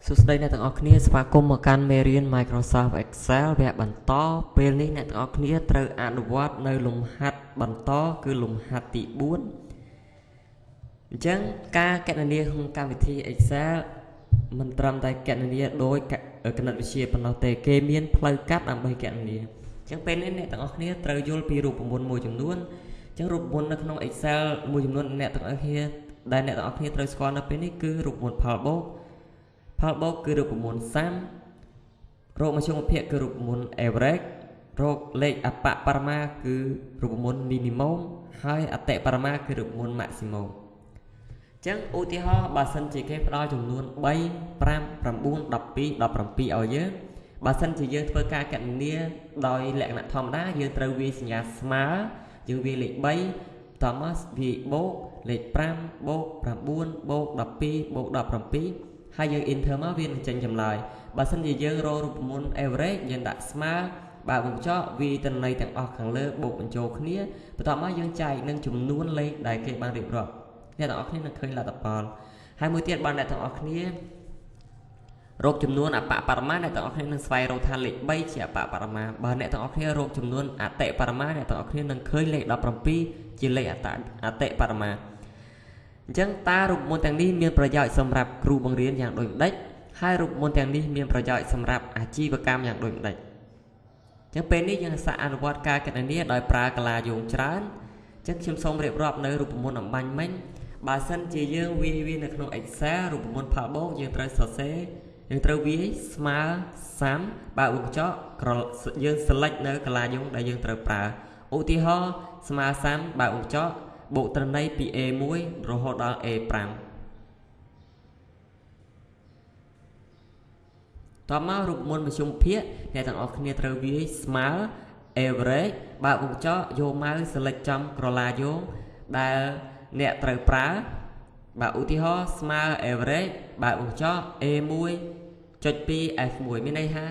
សួស្តីអ្នកទាំងអស់គ្នាស្វាគមន៍មកកាន់មេរៀន Microsoft Excel វគ្គបន្តពេលនេះអ្នកទាំងអស់គ្នាត្រូវអនុវត្តនៅលំហាត់បន្តគឺលំហាត់ទី4អញ្ចឹងការគណនាក្នុងកម្មវិធី Excel មិនត្រឹមតែគណនាដោយគណិតវិទ្យាប៉ុណ្ណោះទេគេមានផ្លូវកាត់ដើម្បីគណនាអញ្ចឹងពេលនេះអ្នកទាំងអស់គ្នាត្រូវយល់ពីរូបមន្តមួយចំនួនអញ្ចឹងរូបមន្តនៅក្នុង Excel មួយចំនួនអ្នកទាំងអស់គ្នាដែលអ្នកទាំងអស់គ្នាត្រូវស្គាល់នៅពេលនេះគឺរូបមន្តផលបូកគឺរូបមន្ត sum រកមជ្ឈមភាគគឺរូបមន្ត average រកលេខអបបរមាគឺរូបមន្ត minimum ហើយអតិបរមាគឺរូបមន្ត maximum អញ្ចឹងឧទាហរណ៍បើសិនជាគេផ្ដល់ចំនួន3 5 9 12 17ឲ្យយើងបើសិនជាយើងធ្វើការគណនាដោយលក្ខណៈធម្មតាយើងត្រូវវាយសញ្ញាស្មើយើងវាយលេខ3បន្ទាប់មកវាយបូកលេខ5បូក9បូក12បូក17ហើយយើង enter មកវានឹងចេញចម្លើយបើសិនជាយើងរករូបមន្ត average យើងដាក់ស្មើបើបញ្ចុះវាយទិន្នន័យទាំងអស់ខាងលើបូកបញ្ចូលគ្នាបន្ទាប់មកយើងចែកនឹងចំនួនលេខដែលគេបានរៀបរាប់អ្នកទាំងអស់គ្នានឹងឃើញលទ្ធផលហើយមួយទៀតបានអ្នកទាំងអស់គ្នារកចំនួនអបបរមាអ្នកទាំងអស់គ្នានឹងស្វែងរកថាលេខ3ជាអបបរមាបើអ្នកទាំងអស់គ្នារកចំនួនអតិបរមាអ្នកទាំងអស់គ្នានឹងឃើញលេខ17ជាលេខអតិបរមាអញ្ចឹងតើរូបមន្តទាំងនេះមានប្រយោជន៍សម្រាប់គ្រូបង្រៀនយ៉ាងដូចម្ដេចហើយរូបមន្តទាំងនេះមានប្រយោជន៍សម្រាប់អាជីវកម្មយ៉ាងដូចម្ដេចអញ្ចឹងពេលនេះយើងសាកអនុវត្តការគណនាដោយប្រើកាឡាយោងច្រើនអញ្ចឹងខ្ញុំសូមរៀបរាប់នៅរូបមន្តអំបញ្ញមិញបើសិនជាយើងវាយនៅក្នុង Excel រូបមន្តផលបូកយើងត្រូវសរសេរយើងត្រូវវាយស្មើសាំបើវងចកយើង select នៅកាឡាយោងដែលយើងត្រូវប្រើឧទាហរណ៍ស្មើសាំបើវងចកបូកត្រណីពី A1 រហូតដល់ A5 តមករូបមន្តមជ្ឈមភាគអ្នកទាំងអស់គ្នាត្រូវវាយស្មើ average បើវងចកយកម៉ៅ select ចំក្រឡាយោងដែលអ្នកត្រូវប្រើបើឧទាហរណ៍ស្មើ average បើវងចក A1.2 F1 មានន័យថា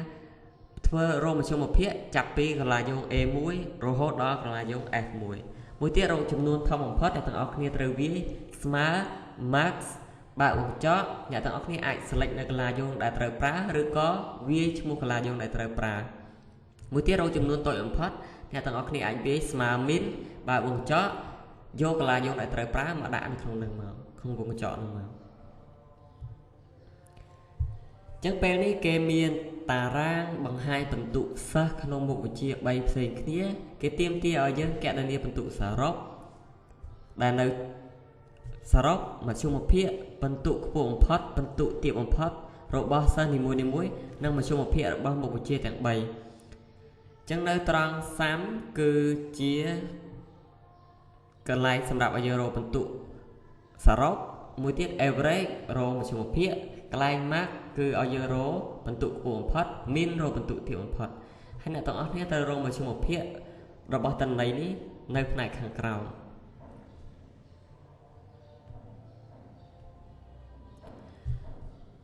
ធ្វើរកមជ្ឈមភាគចាប់ពីក្រឡាយោង A1 រហូតដល់ក្រឡាយោង F1 មួយទៀតរកចំនួនធំបំផុតអ្នកទាំងអស់គ្នាត្រូវវាយស្មើ max បើវងចកអ្នកទាំងអស់គ្នាអាច select នៅកន្លែងយោងដែលត្រូវប្រើឬក៏វាយឈ្មោះកន្លែងយោងដែលត្រូវប្រើមួយទៀតរកចំនួនតូចបំផុតអ្នកទាំងអស់គ្នាអាចវាយស្មើ min បើវងចកយកកន្លែងយោងដែលត្រូវប្រើមកដាក់នៅក្នុងនឹងមកក្នុងវងចកនឹងមកអញ្ចឹងពេលនេះគេមានតារាងបង្ហាញពិន្ទុសិស្សក្នុងមុខវិជ្ជា3ផ្សេងគ្នាគេទាមទារឲ្យយើងគណនាពិន្ទុសរុបដែលនៅសរុបមជ្ឈមភាគពិន្ទុខ្ពស់បំផុតពិន្ទុទាបបំផុតរបស់សិស្សនីមួយៗនិងមជ្ឈមភាគរបស់មុខវិជ្ជាទាំង3អញ្ចឹងនៅត្រង់សាំគឺជាកន្លែងសម្រាប់ឲ្យយើងរកពិន្ទុសរុបមួយទៀត average រកមជ្ឈមភាគកន្លែង max គឺឲ្យយើងរកពិន្ទុខ្ពស់បំផុត min រកពិន្ទុទាបបំផុតហើយអ្នកទាំងអស់គ្នាត្រូវរកមជ្ឈមភាគរបស់តន្ន័យនេះនៅផ្នែកខាងក្រោម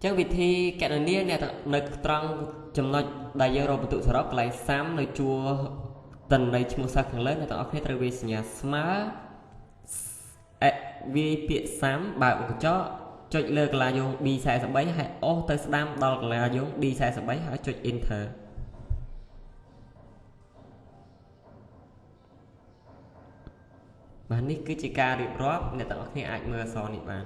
ចឹងវិធីគណនាអ្នកនៅត្រង់ចំណុចដែលយើងរកពិន្ទុសរុបកន្លែងសាំនៅជួរតន្ន័យឈ្មោះសិស្សខាងលើអ្នកទាំងអស់គ្នាត្រូវវាយសញ្ញាស្មើវាយពាក្យសាំបើវងចកចុចលើកន្លែងយោង D43 ហើយអូសទៅស្ដាំដល់កន្លែងយោង D43 ហើយចុច enter បាទនេះគឺជាការរៀបរាប់អ្នកទាំងអស់គ្នាអាចមើលអក្សរនេះបាន